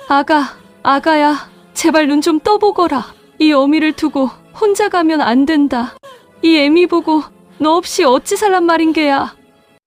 아가야, 제발 눈 좀 떠보거라. 이 어미를 두고 혼자 가면 안 된다. 이 애미 보고 너 없이 어찌 살란 말인 게야.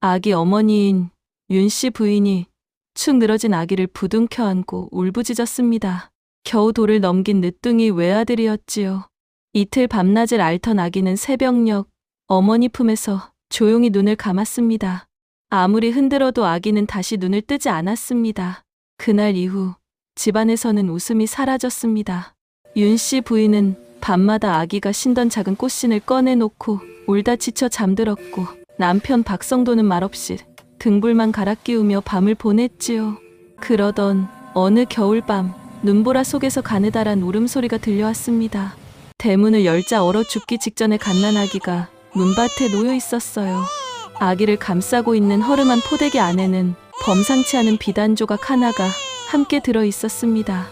아기 어머니인 윤씨 부인이 축 늘어진 아기를 부둥켜 안고 울부짖었습니다. 겨우 돌을 넘긴 늦둥이 외아들이었지요. 이틀 밤낮을 앓던 아기는 새벽녘 어머니 품에서 조용히 눈을 감았습니다. 아무리 흔들어도 아기는 다시 눈을 뜨지 않았습니다. 그날 이후 집안에서는 웃음이 사라졌습니다. 윤씨 부인은 밤마다 아기가 신던 작은 꽃신을 꺼내놓고 울다 지쳐 잠들었고, 남편 박성도는 말없이 등불만 갈아 끼우며 밤을 보냈지요. 그러던 어느 겨울밤, 눈보라 속에서 가느다란 울음소리가 들려왔습니다. 대문을 열자 얼어 죽기 직전에 갓난아기가 문밭에 놓여 있었어요. 아기를 감싸고 있는 허름한 포대기 안에는 범상치 않은 비단 조각 하나가 함께 들어 있었습니다.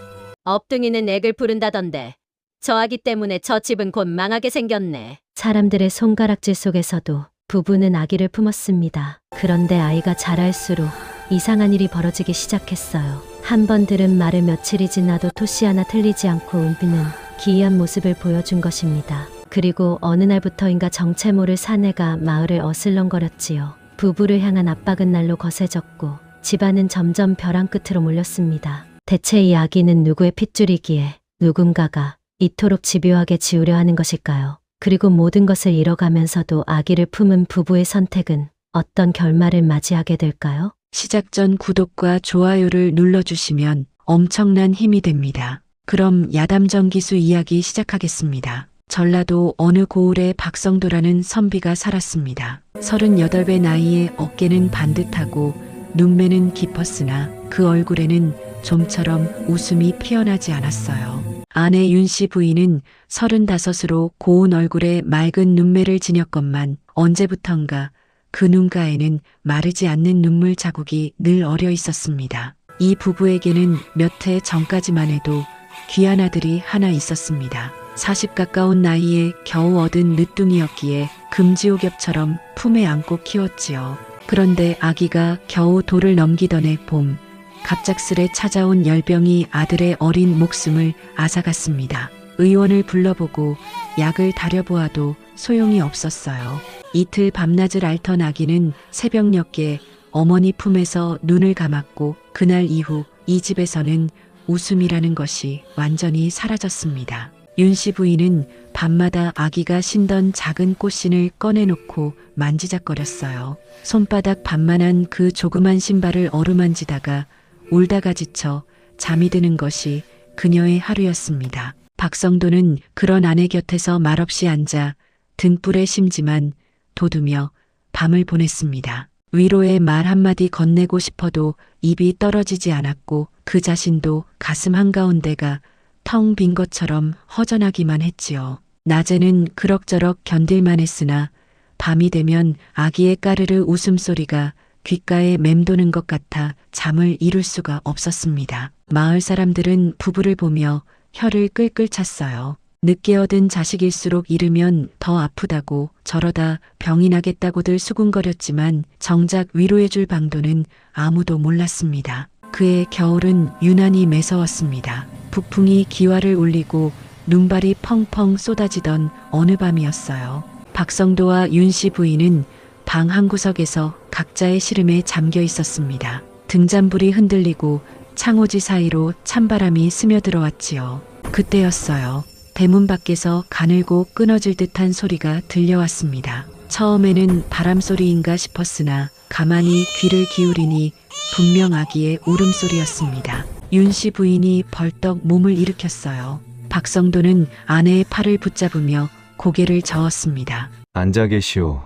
업둥이는 액을 부른다던데 저 아기 때문에 저 집은 곧 망하게 생겼네. 사람들의 손가락질 속에서도 부부는 아기를 품었습니다. 그런데 아이가 자랄수록 이상한 일이 벌어지기 시작했어요. 한 번 들은 말을 며칠이 지나도 토시 하나 틀리지 않고 울비는 기이한 모습을 보여준 것입니다. 그리고 어느 날부터인가 정체 모를 사내가 마을을 어슬렁거렸지요. 부부를 향한 압박은 날로 거세졌고 집안은 점점 벼랑 끝으로 몰렸습니다. 대체 이 아기는 누구의 핏줄이기에 누군가가 이토록 집요하게 지우려 하는 것일까요? 그리고 모든 것을 잃어가면서도 아기를 품은 부부의 선택은 어떤 결말을 맞이하게 될까요? 시작 전 구독과 좋아요를 눌러주시면 엄청난 힘이 됩니다. 그럼 야담전기수 이야기 시작하겠습니다. 전라도 어느 고을에 박성도라는 선비가 살았습니다. 38배 나이에 어깨는 반듯하고 눈매는 깊었으나 그 얼굴에는 좀처럼 웃음이 피어나지 않았어요. 아내 윤씨 부인은 35으로 고운 얼굴에 맑은 눈매를 지녔건만 언제부턴가 그 눈가에는 마르지 않는 눈물 자국이 늘 어려 있었습니다. 이 부부에게는 몇 해 전까지만 해도 귀한 아들이 하나 있었습니다. 40 가까운 나이에 겨우 얻은 늦둥이였기에 금지옥엽처럼 품에 안고 키웠지요. 그런데 아기가 겨우 돌을 넘기던 해 봄, 갑작스레 찾아온 열병이 아들의 어린 목숨을 앗아갔습니다. 의원을 불러보고 약을 다려보아도 소용이 없었어요. 이틀 밤낮을 앓던 아기는 새벽녘에 어머니 품에서 눈을 감았고 그날 이후 이 집에서는 웃음이라는 것이 완전히 사라졌습니다. 윤씨 부인은 밤마다 아기가 신던 작은 꽃신을 꺼내놓고 만지작거렸어요. 손바닥 반만한 그 조그만 신발을 어루만지다가 울다가 지쳐 잠이 드는 것이 그녀의 하루였습니다. 박성도는 그런 아내 곁에서 말없이 앉아 등불에 심지만 돋우며 밤을 보냈습니다. 위로의 말 한마디 건네고 싶어도 입이 떨어지지 않았고 그 자신도 가슴 한가운데가 텅 빈 것처럼 허전하기만 했지요. 낮에는 그럭저럭 견딜만 했으나 밤이 되면 아기의 까르르 웃음소리가 귓가에 맴도는 것 같아 잠을 이룰 수가 없었습니다. 마을 사람들은 부부를 보며 혀를 끌끌 찼어요. 늦게 얻은 자식일수록 잃으면 더 아프다고 저러다 병이 나겠다고들 수군거렸지만 정작 위로해줄 방도는 아무도 몰랐습니다. 그의 겨울은 유난히 매서웠습니다. 북풍이 기와를 울리고 눈발이 펑펑 쏟아지던 어느 밤이었어요. 박성도와 윤씨 부인은 방 한 구석에서 각자의 시름에 잠겨 있었습니다. 등잔불이 흔들리고 창호지 사이로 찬바람이 스며들어왔지요. 그때였어요. 대문 밖에서 가늘고 끊어질 듯한 소리가 들려왔습니다. 처음에는 바람소리인가 싶었으나 가만히 귀를 기울이니 분명 아기의 울음소리였습니다. 윤씨 부인이 벌떡 몸을 일으켰어요. 박성도는 아내의 팔을 붙잡으며 고개를 저었습니다. 앉아 계시오,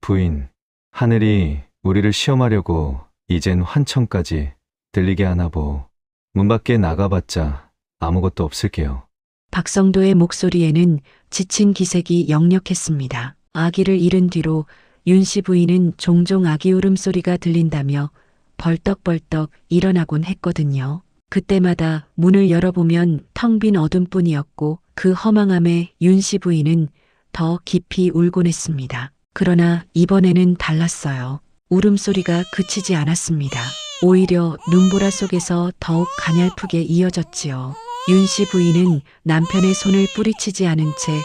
부인. 하늘이 우리를 시험하려고 이젠 환청까지 들리게 하나보. 문 밖에 나가봤자 아무것도 없을게요. 박성도의 목소리에는 지친 기색이 역력했습니다. 아기를 잃은 뒤로 윤씨 부인은 종종 아기 울음소리가 들린다며 벌떡벌떡 일어나곤 했거든요. 그때마다 문을 열어보면 텅 빈 어둠뿐이었고 그 허망함에 윤씨 부인은 더 깊이 울곤 했습니다. 그러나 이번에는 달랐어요. 울음소리가 그치지 않았습니다. 오히려 눈보라 속에서 더욱 가냘프게 이어졌지요. 윤 씨 부인은 남편의 손을 뿌리치지 않은 채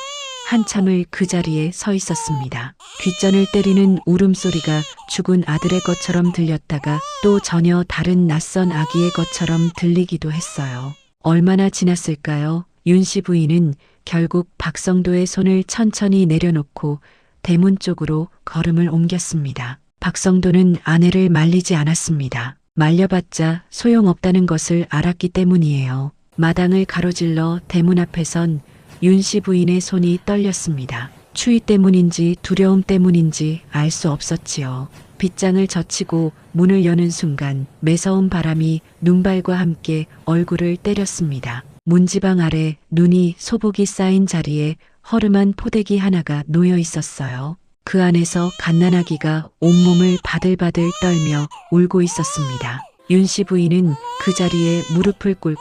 한참을 그 자리에 서 있었습니다. 귓전을 때리는 울음소리가 죽은 아들의 것처럼 들렸다가 또 전혀 다른 낯선 아기의 것처럼 들리기도 했어요. 얼마나 지났을까요? 윤 씨 부인은 결국 박성도의 손을 천천히 내려놓고 대문 쪽으로 걸음을 옮겼습니다. 박성도는 아내를 말리지 않았습니다. 말려봤자 소용없다는 것을 알았기 때문이에요. 마당을 가로질러 대문 앞에 선 윤 씨 부인의 손이 떨렸습니다. 추위 때문인지 두려움 때문인지 알 수 없었지요. 빗장을 젖히고 문을 여는 순간 매서운 바람이 눈발과 함께 얼굴을 때렸습니다. 문지방 아래 눈이 소복이 쌓인 자리에 허름한 포대기 하나가 놓여 있었어요. 그 안에서 갓난아기가 온몸을 바들바들 떨며 울고 있었습니다. 윤 씨 부인은 그 자리에 무릎을 꿇고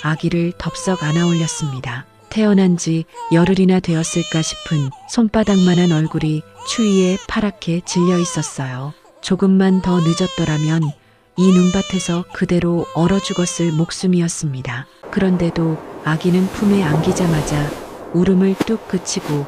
아기를 덥석 안아 올렸습니다. 태어난 지 열흘이나 되었을까 싶은 손바닥만한 얼굴이 추위에 파랗게 질려 있었어요. 조금만 더 늦었더라면 이 눈밭에서 그대로 얼어 죽었을 목숨이었습니다. 그런데도 아기는 품에 안기자마자 울음을 뚝 그치고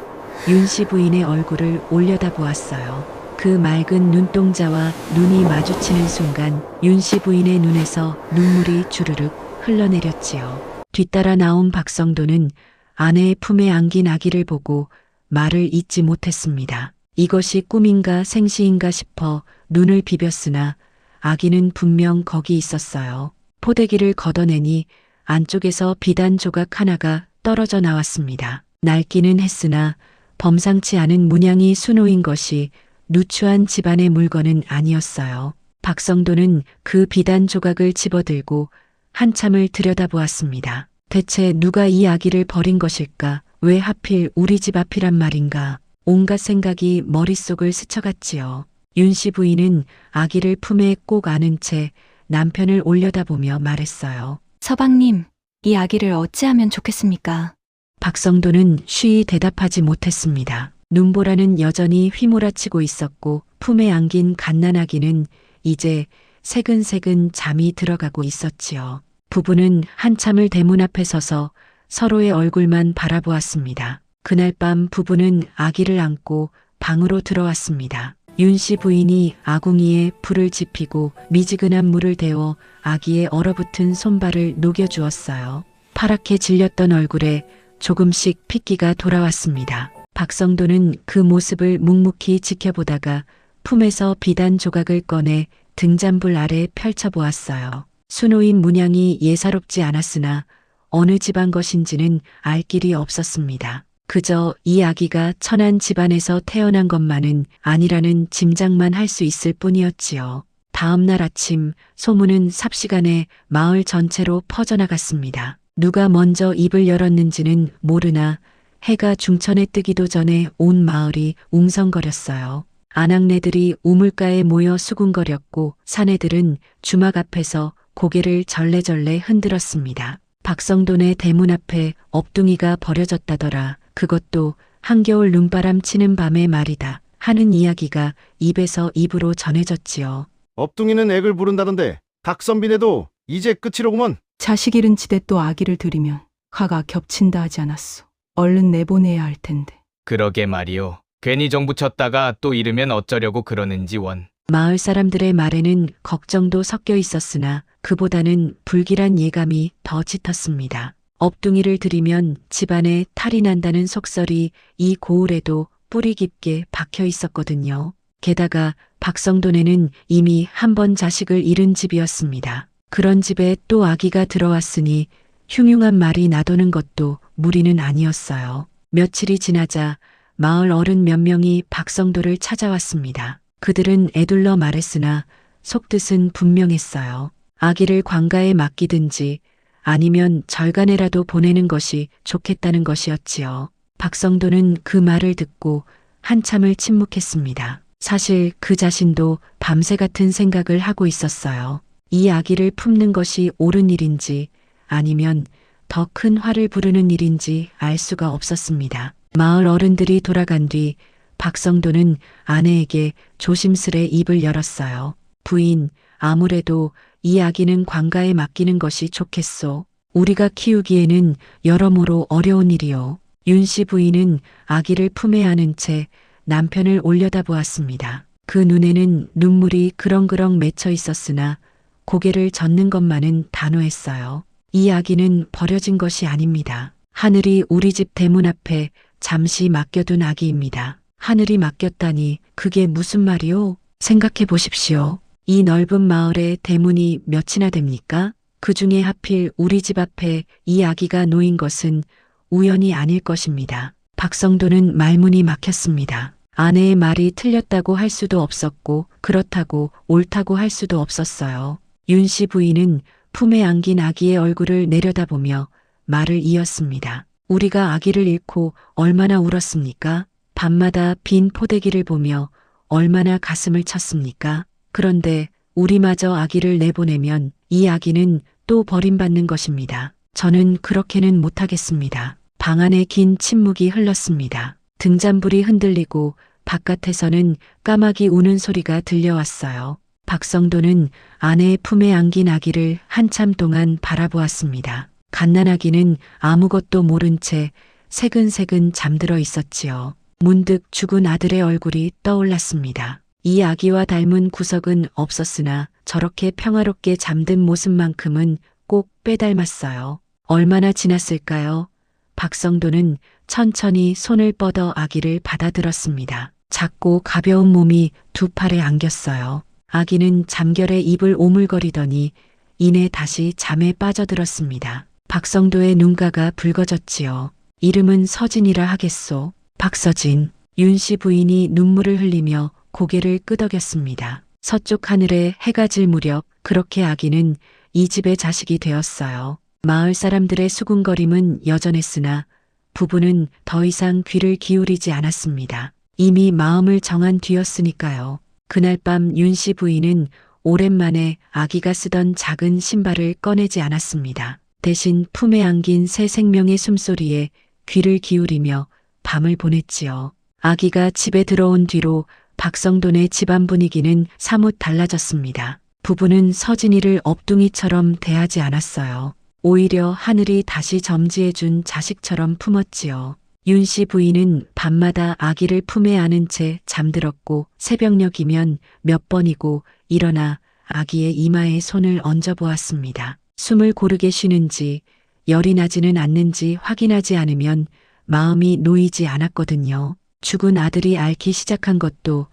윤 씨 부인의 얼굴을 올려다보았어요. 그 맑은 눈동자와 눈이 마주치는 순간 윤 씨 부인의 눈에서 눈물이 주르륵 흘러내렸지요. 뒤따라 나온 박성도는 아내의 품에 안긴 아기를 보고 말을 잇지 못했습니다. 이것이 꿈인가 생시인가 싶어 눈을 비볐으나 아기는 분명 거기 있었어요. 포대기를 걷어내니 안쪽에서 비단 조각 하나가 떨어져 나왔습니다. 낡기는 했으나 범상치 않은 문양이 수놓인 것이 누추한 집안의 물건은 아니었어요. 박성도는 그 비단 조각을 집어들고 한참을 들여다보았습니다. 대체 누가 이 아기를 버린 것일까? 왜 하필 우리 집 앞이란 말인가? 온갖 생각이 머릿속을 스쳐갔지요. 윤 씨 부인은 아기를 품에 꼭 안은 채 남편을 올려다보며 말했어요. 서방님, 이 아기를 어찌하면 좋겠습니까? 박성도는 쉬이 대답하지 못했습니다. 눈보라는 여전히 휘몰아치고 있었고 품에 안긴 갓난아기는 이제 새근새근 잠이 들어가고 있었지요. 부부는 한참을 대문 앞에 서서 서로의 얼굴만 바라보았습니다. 그날 밤 부부는 아기를 안고 방으로 들어왔습니다. 윤 씨 부인이 아궁이에 불을 지피고 미지근한 물을 데워 아기의 얼어붙은 손발을 녹여주었어요. 파랗게 질렸던 얼굴에 조금씩 핏기가 돌아왔습니다. 박성도는 그 모습을 묵묵히 지켜보다가 품에서 비단 조각을 꺼내 등잔불 아래 펼쳐보았어요. 수놓인 문양이 예사롭지 않았으나 어느 집안 것인지는 알 길이 없었습니다. 그저 이 아기가 천한 집안에서 태어난 것만은 아니라는 짐작만 할 수 있을 뿐이었지요. 다음 날 아침 소문은 삽시간에 마을 전체로 퍼져나갔습니다. 누가 먼저 입을 열었는지는 모르나 해가 중천에 뜨기도 전에 온 마을이 웅성거렸어요. 아낙네들이 우물가에 모여 수군거렸고 사내들은 주막 앞에서 고개를 절레절레 흔들었습니다. 박성돈의 대문 앞에 업둥이가 버려졌다더라. 그것도 한겨울 눈바람 치는 밤의 말이다. 하는 이야기가 입에서 입으로 전해졌지요. 업둥이는 액을 부른다던데 닥선빈에도 이제 끝이로구먼. 자식 잃은 집에 또 아기를 들이면 가가 겹친다 하지 않았소. 얼른 내보내야 할 텐데. 그러게 말이오. 괜히 정부 쳤다가 또 잃으면 어쩌려고 그러는지 원. 마을 사람들의 말에는 걱정도 섞여 있었으나 그보다는 불길한 예감이 더 짙었습니다. 업둥이를 들이면 집안에 탈이 난다는 속설이 이 고을에도 뿌리 깊게 박혀 있었거든요. 게다가 박성돈에는 이미 한 번 자식을 잃은 집이었습니다. 그런 집에 또 아기가 들어왔으니 흉흉한 말이 나도는 것도 무리는 아니었어요. 며칠이 지나자 마을 어른 몇 명이 박성도를 찾아왔습니다. 그들은 애둘러 말했으나 속뜻은 분명했어요. 아기를 관가에 맡기든지 아니면 절간에라도 보내는 것이 좋겠다는 것이었지요. 박성도는 그 말을 듣고 한참을 침묵했습니다. 사실 그 자신도 밤새 같은 생각을 하고 있었어요. 이 아기를 품는 것이 옳은 일인지 아니면 더 큰 화를 부르는 일인지 알 수가 없었습니다. 마을 어른들이 돌아간 뒤 박성도는 아내에게 조심스레 입을 열었어요. 부인, 아무래도 이 아기는 관가에 맡기는 것이 좋겠소. 우리가 키우기에는 여러모로 어려운 일이요. 윤 씨 부인은 아기를 품에 안은 채 남편을 올려다보았습니다. 그 눈에는 눈물이 그렁그렁 맺혀 있었으나 고개를 젓는 것만은 단호했어요. 이 아기는 버려진 것이 아닙니다. 하늘이 우리 집 대문 앞에 잠시 맡겨둔 아기입니다. 하늘이 맡겼다니 그게 무슨 말이오? 생각해 보십시오. 이 넓은 마을에 대문이 몇이나 됩니까? 그 중에 하필 우리 집 앞에 이 아기가 놓인 것은 우연이 아닐 것입니다. 박성도는 말문이 막혔습니다. 아내의 말이 틀렸다고 할 수도 없었고 그렇다고 옳다고 할 수도 없었어요. 윤 씨 부인은 품에 안긴 아기의 얼굴을 내려다보며 말을 이었습니다. 우리가 아기를 잃고 얼마나 울었습니까? 밤마다 빈 포대기를 보며 얼마나 가슴을 쳤습니까? 그런데 우리마저 아기를 내보내면 이 아기는 또 버림받는 것입니다. 저는 그렇게는 못하겠습니다. 방 안에 긴 침묵이 흘렀습니다. 등잔불이 흔들리고 바깥에서는 까마귀 우는 소리가 들려왔어요. 박성도는 아내의 품에 안긴 아기를 한참 동안 바라보았습니다. 갓난아기는 아무것도 모른 채 새근새근 잠들어 있었지요. 문득 죽은 아들의 얼굴이 떠올랐습니다. 이 아기와 닮은 구석은 없었으나 저렇게 평화롭게 잠든 모습만큼은 꼭 빼닮았어요. 얼마나 지났을까요? 박성도는 천천히 손을 뻗어 아기를 받아들었습니다. 작고 가벼운 몸이 두 팔에 안겼어요. 아기는 잠결에 입을 오물거리더니 이내 다시 잠에 빠져들었습니다. 박성도의 눈가가 붉어졌지요. 이름은 서진이라 하겠소. 박서진. 윤 씨 부인이 눈물을 흘리며 고개를 끄덕였습니다. 서쪽 하늘에 해가 질 무렵 그렇게 아기는 이 집의 자식이 되었어요. 마을 사람들의 수군거림은 여전했으나 부부는 더 이상 귀를 기울이지 않았습니다. 이미 마음을 정한 뒤였으니까요. 그날 밤 윤 씨 부인은 오랜만에 아기가 쓰던 작은 신발을 꺼내지 않았습니다. 대신 품에 안긴 새 생명의 숨소리에 귀를 기울이며 밤을 보냈지요. 아기가 집에 들어온 뒤로 박성돈의 집안 분위기는 사뭇 달라졌습니다. 부부는 서진이를 업둥이처럼 대하지 않았어요. 오히려 하늘이 다시 점지해준 자식처럼 품었지요. 윤 씨 부인은 밤마다 아기를 품에 안은 채 잠들었고 새벽녘이면 몇 번이고 일어나 아기의 이마에 손을 얹어 보았습니다. 숨을 고르게 쉬는지 열이 나지는 않는지 확인하지 않으면 마음이 놓이지 않았거든요. 죽은 아들이 앓기 시작한 것도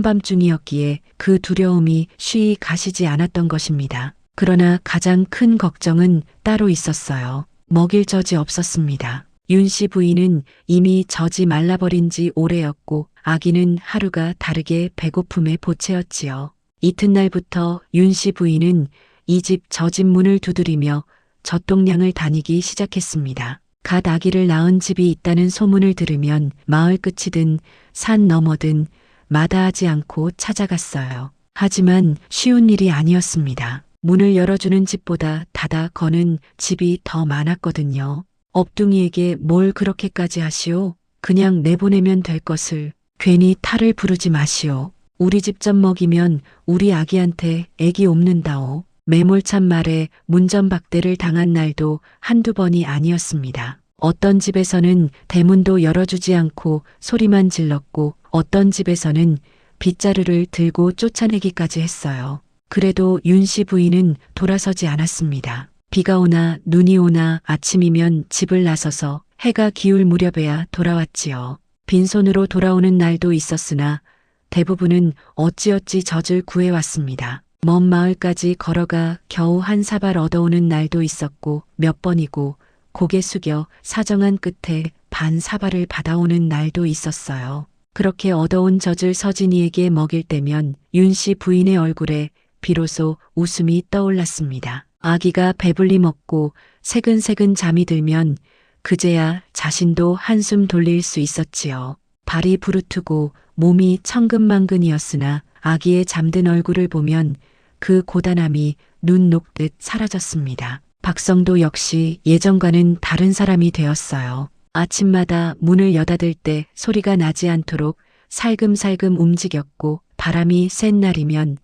한밤중이었기에 그 두려움이 쉬이 가시지 않았던 것입니다. 그러나 가장 큰 걱정은 따로 있었어요. 먹일 젖이 없었습니다. 윤 씨 부인은 이미 젖이 말라버린 지 오래였고 아기는 하루가 다르게 배고픔에 보채었지요. 이튿날부터 윤 씨 부인은 이 집 저 집 문을 두드리며 젖동량을 다니기 시작했습니다. 갓 아기를 낳은 집이 있다는 소문을 들으면 마을 끝이든 산 너머든 마다하지 않고 찾아갔어요. 하지만 쉬운 일이 아니었습니다. 문을 열어주는 집보다 닫아 거는 집이 더 많았거든요. 업둥이에게 뭘 그렇게까지 하시오? 그냥 내보내면 될 것을 괜히 탈을 부르지 마시오. 우리 집 젖 먹이면 우리 아기한테 애기 옵는다오. 매몰찬 말에 문전박대를 당한 날도 한두 번이 아니었습니다. 어떤 집에서는 대문도 열어주지 않고 소리만 질렀고 어떤 집에서는 빗자루를 들고 쫓아내기까지 했어요. 그래도 윤 씨 부인은 돌아서지 않았습니다. 비가 오나 눈이 오나 아침이면 집을 나서서 해가 기울 무렵에야 돌아왔지요. 빈손으로 돌아오는 날도 있었으나 대부분은 어찌어찌 젖을 구해왔습니다. 먼 마을까지 걸어가 겨우 한 사발 얻어오는 날도 있었고 몇 번이고 고개 숙여 사정한 끝에 반 사발을 받아오는 날도 있었어요. 그렇게 얻어온 젖을 서진이에게 먹일 때면 윤 씨 부인의 얼굴에 비로소 웃음이 떠올랐습니다. 아기가 배불리 먹고 새근새근 잠이 들면 그제야 자신도 한숨 돌릴 수 있었지요. 발이 부르트고 몸이 천근만근이었으나 아기의 잠든 얼굴을 보면 그 고단함이 눈 녹듯 사라졌습니다. 박성도 역시 예전과는 다른 사람이 되었어요. 아침마다 문을 여닫을 때 소리가 나지 않도록 살금살금 움직였고 바람이 센 날이면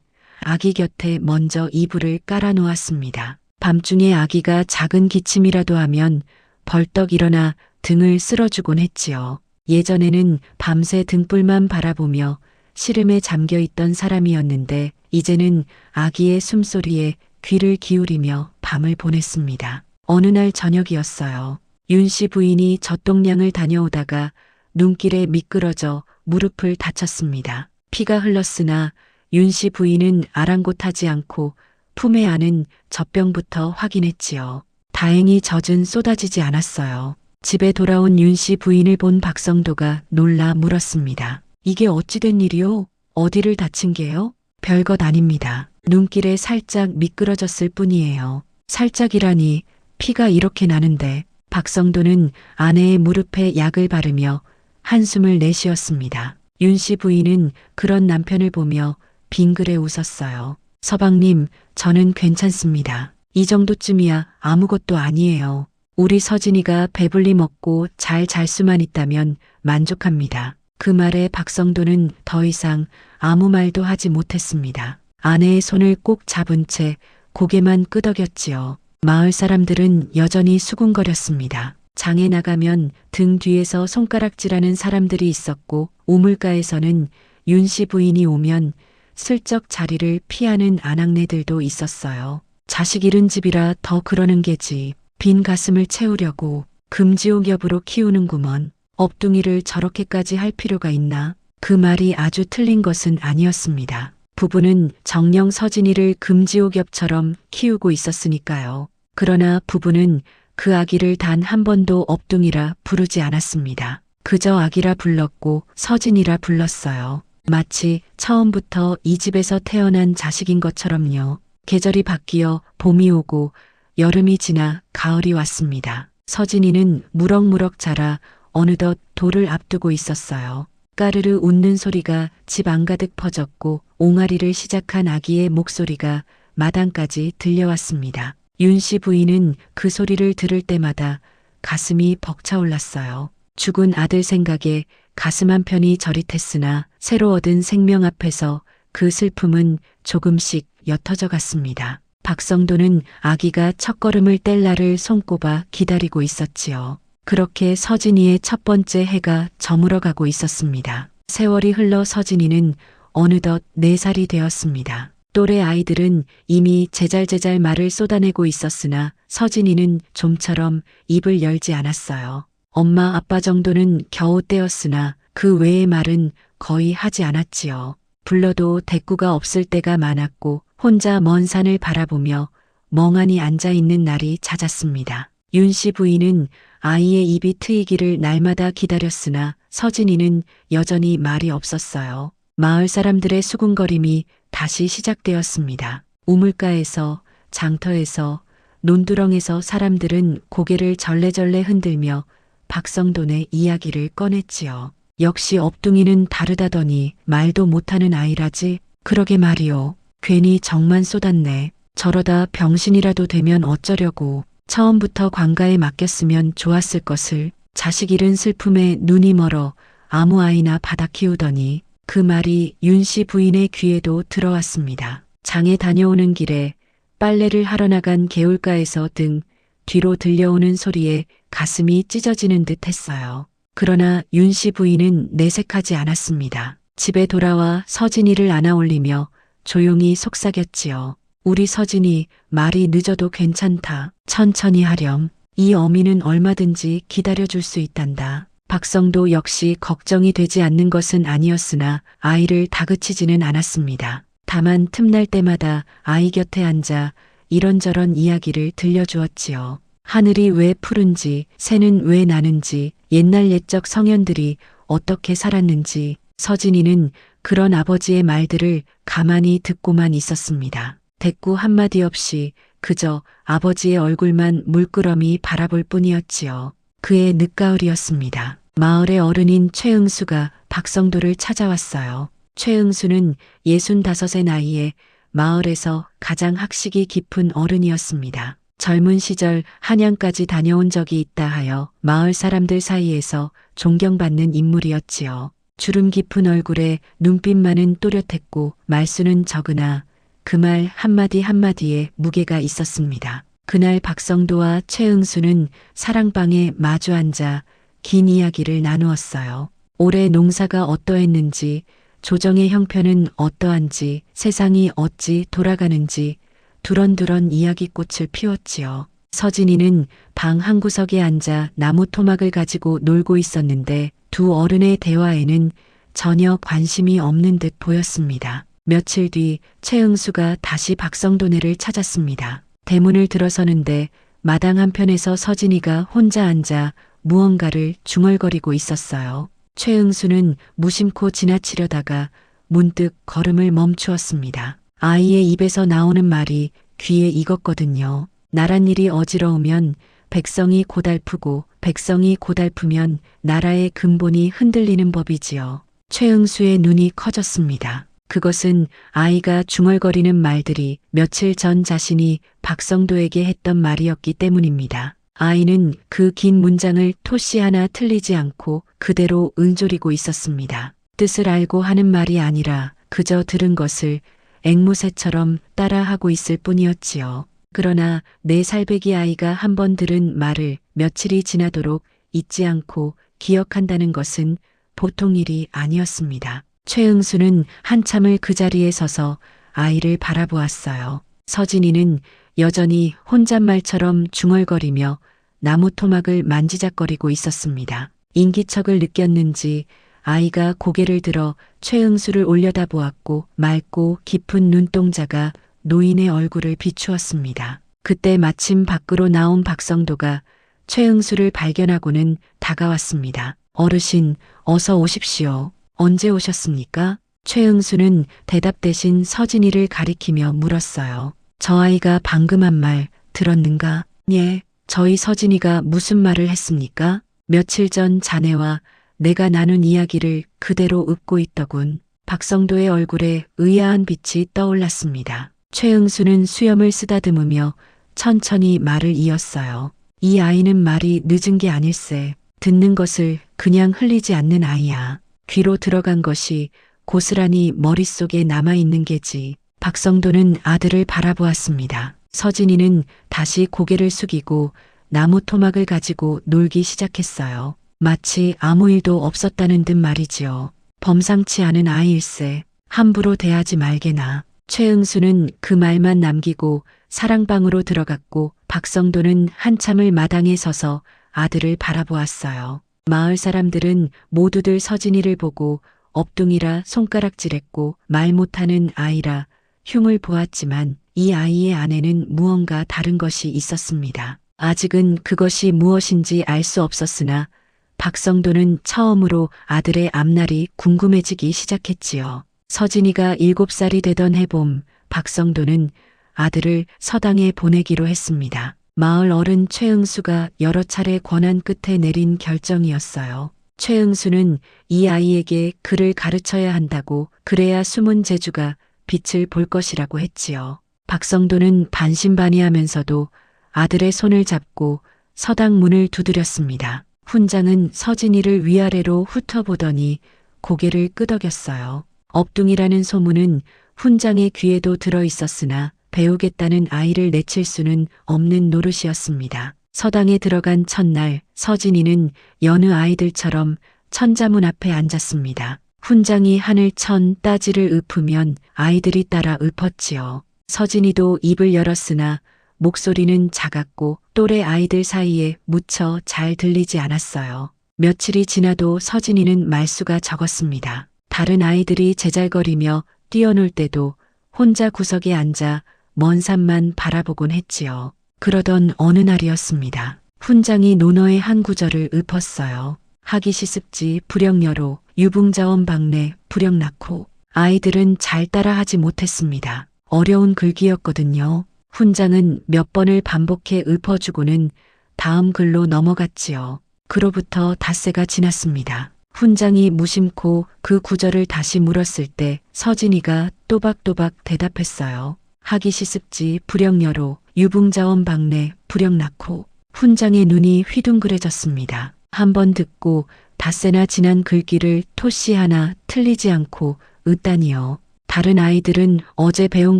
아기 곁에 먼저 이불을 깔아 놓았습니다. 밤중에 아기가 작은 기침이라도 하면 벌떡 일어나 등을 쓸어주곤 했지요. 예전에는 밤새 등불만 바라보며 시름에 잠겨 있던 사람이었는데 이제는 아기의 숨소리에 귀를 기울이며 밤을 보냈습니다. 어느 날 저녁이었어요. 윤 씨 부인이 젖동량을 다녀오다가 눈길에 미끄러져 무릎을 다쳤습니다. 피가 흘렀으나 윤 씨 부인은 아랑곳하지 않고 품에 안은 젖병부터 확인했지요. 다행히 젖은 쏟아지지 않았어요. 집에 돌아온 윤 씨 부인을 본 박성도가 놀라 물었습니다. 이게 어찌된 일이요? 어디를 다친 게요? 별것 아닙니다. 눈길에 살짝 미끄러졌을 뿐이에요. 살짝이라니 피가 이렇게 나는데. 박성도는 아내의 무릎에 약을 바르며 한숨을 내쉬었습니다. 윤 씨 부인은 그런 남편을 보며 빙그레 웃었어요. 서방님, 저는 괜찮습니다. 이 정도쯤이야 아무것도 아니에요. 우리 서진이가 배불리 먹고 잘 잘 수만 있다면 만족합니다. 그 말에 박성도는 더 이상 아무 말도 하지 못했습니다. 아내의 손을 꼭 잡은 채 고개만 끄덕였지요. 마을 사람들은 여전히 수군거렸습니다. 장에 나가면 등 뒤에서 손가락질하는 사람들이 있었고 우물가에서는 윤 씨 부인이 오면 슬쩍 자리를 피하는 아낙네들도 있었어요. 자식 잃은 집이라 더 그러는 게지. 빈 가슴을 채우려고 금지옥엽으로 키우는구먼. 업둥이를 저렇게까지 할 필요가 있나? 그 말이 아주 틀린 것은 아니었습니다. 부부는 정녕 서진이를 금지옥엽처럼 키우고 있었으니까요. 그러나 부부는 그 아기를 단 한 번도 업둥이라 부르지 않았습니다. 그저 아기라 불렀고 서진이라 불렀어요. 마치 처음부터 이 집에서 태어난 자식인 것처럼요. 계절이 바뀌어 봄이 오고 여름이 지나 가을이 왔습니다. 서진이는 무럭무럭 자라 어느덧 돌을 앞두고 있었어요. 까르르 웃는 소리가 집 안가득 퍼졌고 옹알이를 시작한 아기의 목소리가 마당까지 들려왔습니다. 윤 씨 부인은 그 소리를 들을 때마다 가슴이 벅차올랐어요. 죽은 아들 생각에 가슴 한편이 저릿했으나 새로 얻은 생명 앞에서 그 슬픔은 조금씩 옅어져 갔습니다. 박성도는 아기가 첫걸음을 뗄 날을 손꼽아 기다리고 있었지요. 그렇게 서진이의 첫 번째 해가 저물어가고 있었습니다. 세월이 흘러 서진이는 어느덧 4살이 되었습니다. 또래 아이들은 이미 제잘제잘 말을 쏟아내고 있었으나 서진이는 좀처럼 입을 열지 않았어요. 엄마 아빠 정도는 겨우 떼었으나 그 외의 말은 거의 하지 않았지요. 불러도 대꾸가 없을 때가 많았고 혼자 먼 산을 바라보며 멍하니 앉아있는 날이 잦았습니다. 윤 씨 부인은 아이의 입이 트이기를 날마다 기다렸으나 서진이는 여전히 말이 없었어요. 마을 사람들의 수군거림이 다시 시작되었습니다. 우물가에서, 장터에서, 논두렁에서 사람들은 고개를 절레절레 흔들며 박성돈의 이야기를 꺼냈지요. 역시 업둥이는 다르다더니 말도 못하는 아이라지. 그러게 말이오. 괜히 정만 쏟았네. 저러다 병신이라도 되면 어쩌려고. 처음부터 관가에 맡겼으면 좋았을 것을. 자식 잃은 슬픔에 눈이 멀어 아무 아이나 받아 키우더니. 그 말이 윤 씨 부인의 귀에도 들어왔습니다. 장에 다녀오는 길에 빨래를 하러 나간 개울가에서 등 뒤로 들려오는 소리에 가슴이 찢어지는 듯 했어요. 그러나 윤 씨 부인은 내색하지 않았습니다. 집에 돌아와 서진이를 안아올리며 조용히 속삭였지요. 우리 서진이 말이 늦어도 괜찮다. 천천히 하렴. 이 어미는 얼마든지 기다려줄 수 있단다. 박성도 역시 걱정이 되지 않는 것은 아니었으나 아이를 다그치지는 않았습니다. 다만 틈날 때마다 아이 곁에 앉아 이런저런 이야기를 들려주었지요. 하늘이 왜 푸른지, 새는 왜 나는지, 옛날 옛적 성현들이 어떻게 살았는지. 서진이는 그런 아버지의 말들을 가만히 듣고만 있었습니다. 대꾸 한마디 없이 그저 아버지의 얼굴만 물끄러미 바라볼 뿐이었지요. 그의 늦가을이었습니다. 마을의 어른인 최응수가 박성도를 찾아왔어요. 최응수는 65의 나이에 마을에서 가장 학식이 깊은 어른이었습니다. 젊은 시절 한양까지 다녀온 적이 있다 하여 마을 사람들 사이에서 존경받는 인물이었지요. 주름 깊은 얼굴에 눈빛만은 또렷했고 말수는 적으나 그 말 한마디 한마디에 무게가 있었습니다. 그날 박성도와 최응수는 사랑방에 마주 앉아 긴 이야기를 나누었어요. 올해 농사가 어떠했는지, 조정의 형편은 어떠한지, 세상이 어찌 돌아가는지 두런두런 이야기꽃을 피웠지요. 서진이는 방 한구석에 앉아 나무 토막을 가지고 놀고 있었는데 두 어른의 대화에는 전혀 관심이 없는 듯 보였습니다. 며칠 뒤 최응수가 다시 박성도네를 찾았습니다. 대문을 들어서는데 마당 한편에서 서진이가 혼자 앉아 무언가를 중얼거리고 있었어요. 최응수는 무심코 지나치려다가 문득 걸음을 멈추었습니다. 아이의 입에서 나오는 말이 귀에 익었거든요. 나란 일이 어지러우면 백성이 고달프고 백성이 고달프면 나라의 근본이 흔들리는 법이지요. 최응수의 눈이 커졌습니다. 그것은 아이가 중얼거리는 말들이 며칠 전 자신이 박성도에게 했던 말이었기 때문입니다. 아이는 그 긴 문장을 토시 하나 틀리지 않고 그대로 응조리고 있었습니다. 뜻을 알고 하는 말이 아니라 그저 들은 것을 앵무새처럼 따라하고 있을 뿐이었지요. 그러나 4살배기 아이가 한 번 들은 말을 며칠이 지나도록 잊지 않고 기억한다는 것은 보통 일이 아니었습니다. 최응수는 한참을 그 자리에 서서 아이를 바라보았어요. 서진이는 여전히 혼잣말처럼 중얼거리며 나무 토막을 만지작거리고 있었습니다. 인기척을 느꼈는지 아이가 고개를 들어 최응수를 올려다보았고 맑고 깊은 눈동자가 노인의 얼굴을 비추었습니다. 그때 마침 밖으로 나온 박성도가 최응수를 발견하고는 다가왔습니다. 어르신, 어서 오십시오. 언제 오셨습니까? 최응수는 대답 대신 서진이를 가리키며 물었어요. 저 아이가 방금 한 말 들었는가? 예, 저희 서진이가 무슨 말을 했습니까? 며칠 전 자네와 내가 나눈 이야기를 그대로 읊고 있더군. 박성도의 얼굴에 의아한 빛이 떠올랐습니다. 최응수는 수염을 쓰다듬으며 천천히 말을 이었어요. 이 아이는 말이 늦은 게 아닐세. 듣는 것을 그냥 흘리지 않는 아이야. 귀로 들어간 것이 고스란히 머릿속에 남아있는 게지. 박성도는 아들을 바라보았습니다. 서진이는 다시 고개를 숙이고 나무 토막을 가지고 놀기 시작했어요. 마치 아무 일도 없었다는 듯 말이지요. 범상치 않은 아이일세. 함부로 대하지 말게나. 최응수는 그 말만 남기고 사랑방으로 들어갔고 박성도는 한참을 마당에 서서 아들을 바라보았어요. 마을 사람들은 모두들 서진이를 보고 업둥이라 손가락질했고 말 못하는 아이라 흉을 보았지만 이 아이의 안에는 무언가 다른 것이 있었습니다. 아직은 그것이 무엇인지 알 수 없었으나 박성도는 처음으로 아들의 앞날이 궁금해지기 시작했지요. 서진이가 7살이 되던 해봄 박성도는 아들을 서당에 보내기로 했습니다. 마을 어른 최응수가 여러 차례 권한 끝에 내린 결정이었어요. 최응수는 이 아이에게 글을 가르쳐야 한다고, 그래야 숨은 재주가 빛을 볼 것이라고 했지요. 박성도는 반신반의하면서도 아들의 손을 잡고 서당 문을 두드렸습니다. 훈장은 서진이를 위아래로 훑어보더니 고개를 끄덕였어요. 업둥이라는 소문은 훈장의 귀에도 들어 있었으나 배우겠다는 아이를 내칠 수는 없는 노릇이었습니다. 서당에 들어간 첫날 서진이는 여느 아이들처럼 천자문 앞에 앉았습니다. 훈장이 하늘 천 따지를 읊으면 아이들이 따라 읊었지요. 서진이도 입을 열었으나 목소리는 작았고 또래 아이들 사이에 무쳐 잘 들리지 않았어요. 며칠이 지나도 서진이는 말수가 적었습니다. 다른 아이들이 제잘거리며 뛰어놀 때도 혼자 구석에 앉아 먼 산만 바라보곤 했지요. 그러던 어느 날이었습니다. 훈장이 논어의 한 구절을 읊었어요. 하기시습지 불영여로 유붕자원 박내 불영낙호. 아이들은 잘 따라하지 못했습니다. 어려운 글귀였거든요. 훈장은 몇 번을 반복해 읊어주고는 다음 글로 넘어갔지요. 그로부터 닷새가 지났습니다. 훈장이 무심코 그 구절을 다시 물었을 때 서진이가 또박또박 대답했어요. 하기시습지 불영여로 유붕자원 박내 불영낙호. 훈장의 눈이 휘둥그레졌습니다. 한 번 듣고 닷새나 지난 글귀를 토씨 하나 틀리지 않고 읊다니요. 다른 아이들은 어제 배운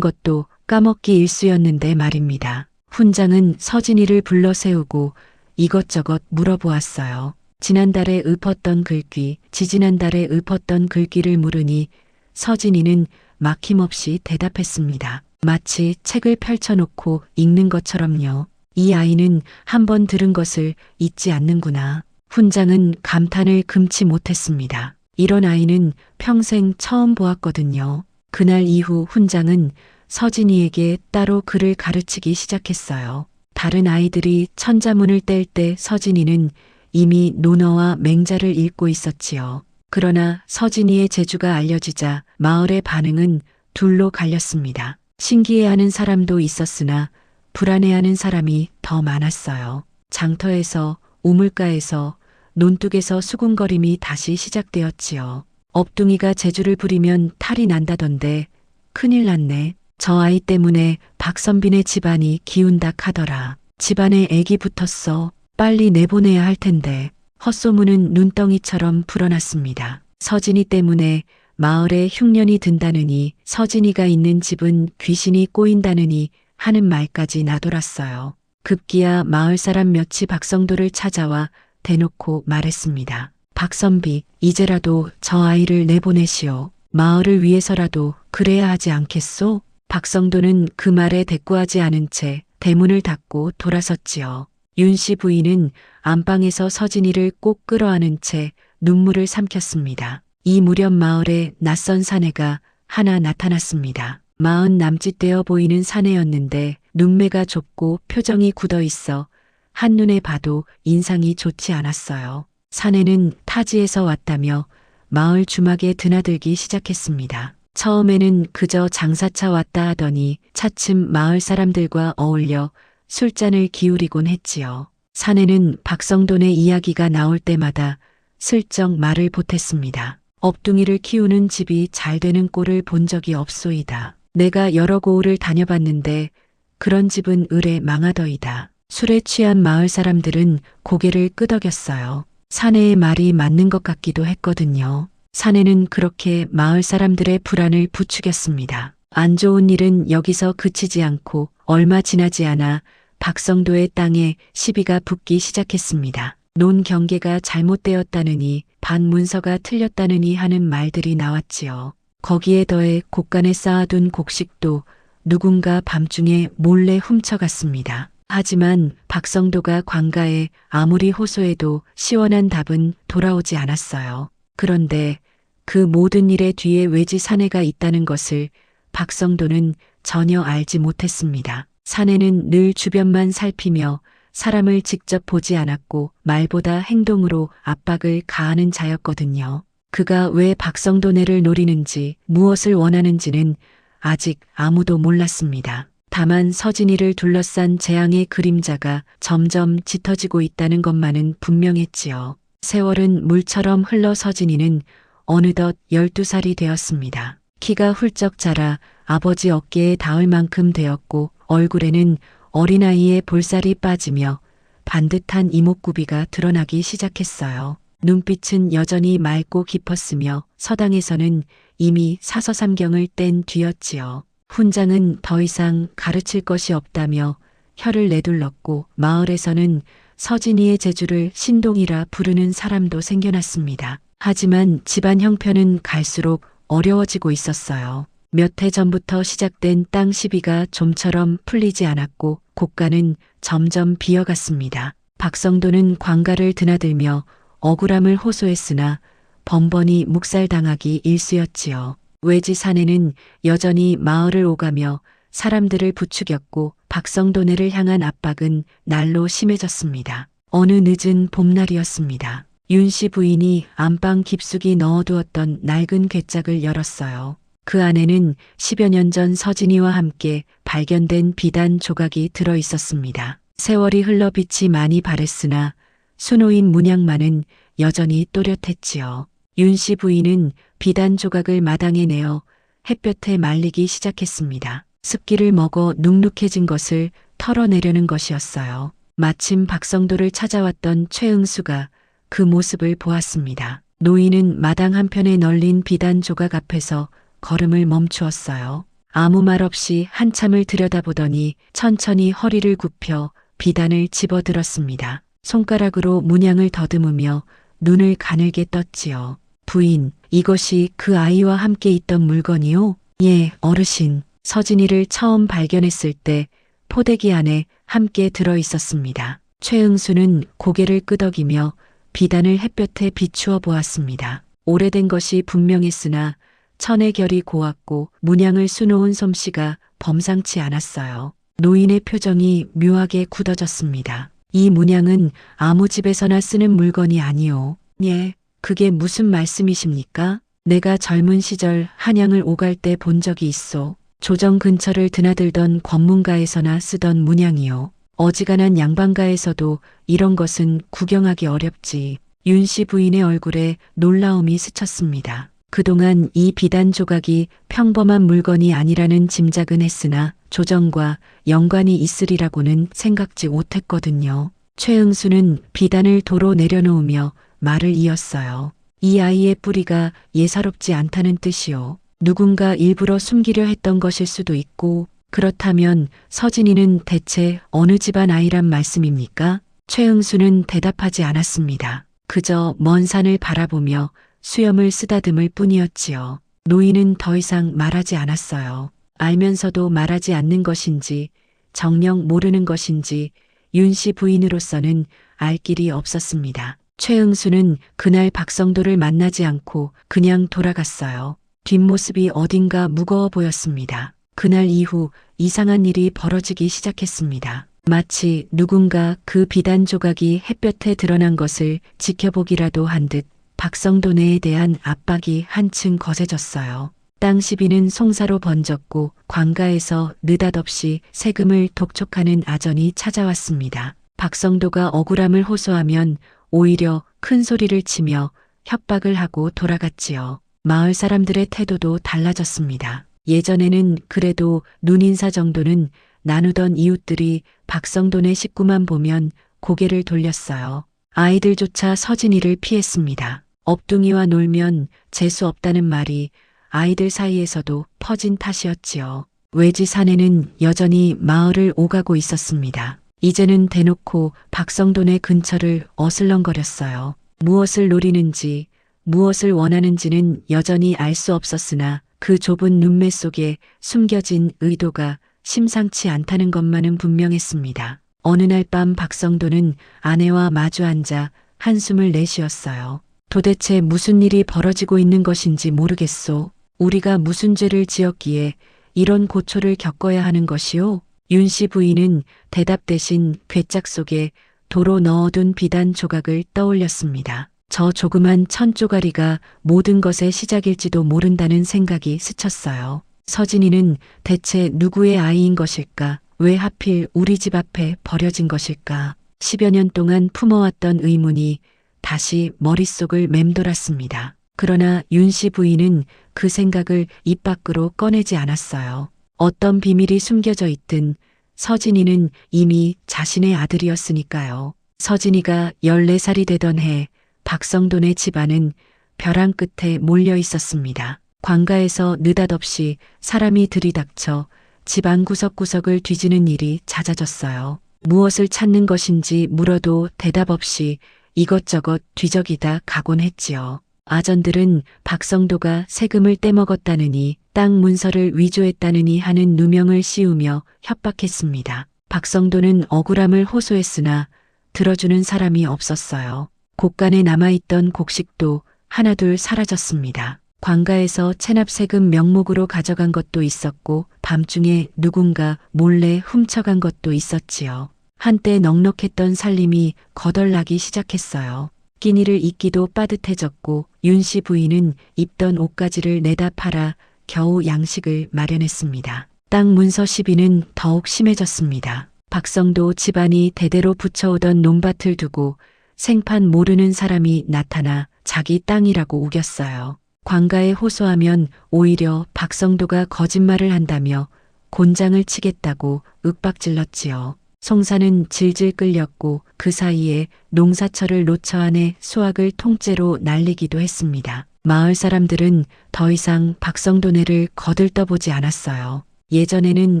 것도 까먹기 일쑤였는데 말입니다. 훈장은 서진이를 불러 세우고 이것저것 물어보았어요. 지난달에 읊었던 글귀, 지지난달에 읊었던 글귀를 물으니 서진이는 막힘없이 대답했습니다. 마치 책을 펼쳐놓고 읽는 것처럼요. 이 아이는 한번 들은 것을 잊지 않는구나. 훈장은 감탄을 금치 못했습니다. 이런 아이는 평생 처음 보았거든요. 그날 이후 훈장은 서진이에게 따로 글을 가르치기 시작했어요. 다른 아이들이 천자문을 뗄 때 서진이는 이미 논어와 맹자를 읽고 있었지요. 그러나 서진이의 재주가 알려지자 마을의 반응은 둘로 갈렸습니다. 신기해하는 사람도 있었으나 불안해하는 사람이 더 많았어요. 장터에서, 우물가에서, 논둑에서 수군거림이 다시 시작되었지요. 업둥이가 재주를 부리면 탈이 난다던데 큰일 났네. 저 아이 때문에 박선빈의 집안이 기운다 하더라. 집안에 애기 붙었어. 빨리 내보내야 할 텐데. 헛소문은 눈덩이처럼 불어났습니다. 서진이 때문에 마을에 흉년이 든다느니, 서진이가 있는 집은 귀신이 꼬인다느니 하는 말까지 나돌았어요. 급기야 마을 사람 몇이 박성도를 찾아와 대놓고 말했습니다. 박선비, 이제라도 저 아이를 내보내시오. 마을을 위해서라도 그래야 하지 않겠소? 박성도는 그 말에 대꾸하지 않은 채 대문을 닫고 돌아섰지요. 윤씨 부인은 안방에서 서진이를 꼭 끌어안은 채 눈물을 삼켰습니다. 이 무렵 마을에 낯선 사내가 하나 나타났습니다. 40 남짓 되어 보이는 사내였는데 눈매가 좁고 표정이 굳어 있어 한눈에 봐도 인상이 좋지 않았어요. 사내는 타지에서 왔다며 마을 주막에 드나들기 시작했습니다. 처음에는 그저 장사차 왔다 하더니 차츰 마을 사람들과 어울려 술잔을 기울이곤 했지요. 사내는 박성돈의 이야기가 나올 때마다 슬쩍 말을 보탰습니다. 업둥이를 키우는 집이 잘 되는 꼴을 본 적이 없소이다. 내가 여러 고을을 다녀봤는데 그런 집은 을에 망하더이다. 술에 취한 마을 사람들은 고개를 끄덕였어요. 사내의 말이 맞는 것 같기도 했거든요. 사내는 그렇게 마을 사람들의 불안을 부추겼습니다. 안 좋은 일은 여기서 그치지 않고 얼마 지나지 않아 박성도의 땅에 시비가 붙기 시작했습니다. 논 경계가 잘못되었다느니 반문서가 틀렸다느니 하는 말들이 나왔지요. 거기에 더해 곳간에 쌓아둔 곡식도 누군가 밤중에 몰래 훔쳐갔습니다. 하지만 박성도가 관가에 아무리 호소해도 시원한 답은 돌아오지 않았어요. 그런데 그 모든 일의 뒤에 외지 사내가 있다는 것을 박성도는 전혀 알지 못했습니다. 사내는 늘 주변만 살피며 사람을 직접 보지 않았고 말보다 행동으로 압박을 가하는 자였거든요. 그가 왜 박성도네를 노리는지 무엇을 원하는지는 아직 아무도 몰랐습니다. 다만 서진이를 둘러싼 재앙의 그림자가 점점 짙어지고 있다는 것만은 분명했지요. 세월은 물처럼 흘러 서진이는 어느덧 12살이 되었습니다. 키가 훌쩍 자라 아버지 어깨에 닿을 만큼 되었고 얼굴에는 어린아이의 볼살이 빠지며 반듯한 이목구비가 드러나기 시작했어요. 눈빛은 여전히 맑고 깊었으며 서당에서는 이미 사서삼경을 뗀 뒤였지요. 훈장은 더 이상 가르칠 것이 없다며 혀를 내둘렀고 마을에서는 서진이의 재주를 신동이라 부르는 사람도 생겨났습니다. 하지만 집안 형편은 갈수록 어려워지고 있었어요. 몇 해 전부터 시작된 땅 시비가 좀처럼 풀리지 않았고 곳간은 점점 비어갔습니다. 박성도는 관가를 드나들며 억울함을 호소했으나 번번이 묵살당하기 일쑤였지요. 외지 사내는 여전히 마을을 오가며 사람들을 부추겼고 박성도네를 향한 압박은 날로 심해졌습니다. 어느 늦은 봄날이었습니다. 윤씨 부인이 안방 깊숙이 넣어두었던 낡은 괴짝을 열었어요. 그 안에는 10여 년 전 서진이와 함께 발견된 비단 조각이 들어 있었습니다. 세월이 흘러 빛이 많이 바랬으나 수놓인 문양만은 여전히 또렷했지요. 윤씨 부인은 비단 조각을 마당에 내어 햇볕에 말리기 시작했습니다. 습기를 먹어 눅눅해진 것을 털어내려는 것이었어요. 마침 박성도를 찾아왔던 최응수가 그 모습을 보았습니다. 노인은 마당 한편에 널린 비단 조각 앞에서 걸음을 멈추었어요. 아무 말 없이 한참을 들여다보더니 천천히 허리를 굽혀 비단을 집어들었습니다. 손가락으로 문양을 더듬으며 눈을 가늘게 떴지요. 부인, 이것이 그 아이와 함께 있던 물건이요? 예, 어르신. 서진이를 처음 발견했을 때 포대기 안에 함께 들어 있었습니다. 최응수는 고개를 끄덕이며 비단을 햇볕에 비추어 보았습니다. 오래된 것이 분명했으나 천의 결이 고왔고 문양을 수놓은 솜씨가 범상치 않았어요. 노인의 표정이 묘하게 굳어졌습니다. 이 문양은 아무 집에서나 쓰는 물건이 아니오. 예, 그게 무슨 말씀이십니까? 내가 젊은 시절 한양을 오갈 때 본 적이 있어. 조정 근처를 드나들던 관문가에서나 쓰던 문양이요. 어지간한 양반가에서도 이런 것은 구경하기 어렵지. 윤씨 부인의 얼굴에 놀라움이 스쳤습니다. 그동안 이 비단 조각이 평범한 물건이 아니라는 짐작은 했으나 조정과 연관이 있으리라고는 생각지 못했거든요. 최응수는 비단을 도로 내려놓으며 말을 이었어요. 이 아이의 뿌리가 예사롭지 않다는 뜻이요. 누군가 일부러 숨기려 했던 것일 수도 있고, 그렇다면 서진이는 대체 어느 집안 아이란 말씀입니까? 최응수는 대답하지 않았습니다. 그저 먼 산을 바라보며 수염을 쓰다듬을 뿐이었지요. 노인은 더 이상 말하지 않았어요. 알면서도 말하지 않는 것인지 정녕 모르는 것인지 윤씨 부인으로서는 알 길이 없었습니다. 최응수는 그날 박성도를 만나지 않고 그냥 돌아갔어요. 뒷모습이 어딘가 무거워 보였습니다. 그날 이후 이상한 일이 벌어지기 시작했습니다. 마치 누군가 그 비단 조각이 햇볕에 드러난 것을 지켜보기라도 한 듯 박성도네에 대한 압박이 한층 거세졌어요. 땅 시비는 송사로 번졌고 관가에서 느닷없이 세금을 독촉하는 아전이 찾아왔습니다. 박성도가 억울함을 호소하면 오히려 큰 소리를 치며 협박을 하고 돌아갔지요. 마을 사람들의 태도도 달라졌습니다. 예전에는 그래도 눈인사 정도는 나누던 이웃들이 박성도네 식구만 보면 고개를 돌렸어요. 아이들조차 서진이를 피했습니다. 업둥이와 놀면 재수 없다는 말이 아이들 사이에서도 퍼진 탓이었지요. 외지 사내는 여전히 마을을 오가고 있었습니다. 이제는 대놓고 박성도네 근처를 어슬렁거렸어요. 무엇을 노리는지, 무엇을 원하는지는 여전히 알 수 없었으나 그 좁은 눈매 속에 숨겨진 의도가 심상치 않다는 것만은 분명했습니다. 어느 날 밤 박성도는 아내와 마주 앉아 한숨을 내쉬었어요. 도대체 무슨 일이 벌어지고 있는 것인지 모르겠소. 우리가 무슨 죄를 지었기에 이런 고초를 겪어야 하는 것이오? 윤씨 부인은 대답 대신 괴짝 속에 도로 넣어둔 비단 조각을 떠올렸습니다. 저 조그만 천조가리가 모든 것의 시작일지도 모른다는 생각이 스쳤어요. 서진이는 대체 누구의 아이인 것일까? 왜 하필 우리 집 앞에 버려진 것일까? 10여 년 동안 품어왔던 의문이 다시 머릿속을 맴돌았습니다. 그러나 윤씨 부인은 그 생각을 입 밖으로 꺼내지 않았어요. 어떤 비밀이 숨겨져 있든 서진이는 이미 자신의 아들이었으니까요. 서진이가 14살이 되던 해 박성돈의 집안은 벼랑 끝에 몰려 있었습니다. 관가에서 느닷없이 사람이 들이닥쳐 집안 구석구석을 뒤지는 일이 잦아졌어요. 무엇을 찾는 것인지 물어도 대답 없이 이것저것 뒤적이다 가곤 했지요. 아전들은 박성도가 세금을 떼먹었다느니 땅 문서를 위조했다느니 하는 누명을 씌우며 협박했습니다. 박성도는 억울함을 호소했으나 들어주는 사람이 없었어요. 곳간에 남아있던 곡식도 하나둘 사라졌습니다. 관가에서 체납세금 명목으로 가져간 것도 있었고 밤중에 누군가 몰래 훔쳐간 것도 있었지요. 한때 넉넉했던 살림이 거덜나기 시작했어요. 끼니를 잊기도 빠듯해졌고 윤씨 부인은 입던 옷가지를 내다 팔아 겨우 양식을 마련했습니다. 땅 문서 시비는 더욱 심해졌습니다. 박성도 집안이 대대로 붙여오던 논밭을 두고 생판 모르는 사람이 나타나 자기 땅이라고 우겼어요. 관가에 호소하면 오히려 박성도가 거짓말을 한다며 곤장을 치겠다고 윽박질렀지요. 송사는 질질 끌렸고 그 사이에 농사철을 놓쳐 안에 수확을 통째로 날리기도 했습니다. 마을 사람들은 더 이상 박성도네를 거들떠보지 않았어요. 예전에는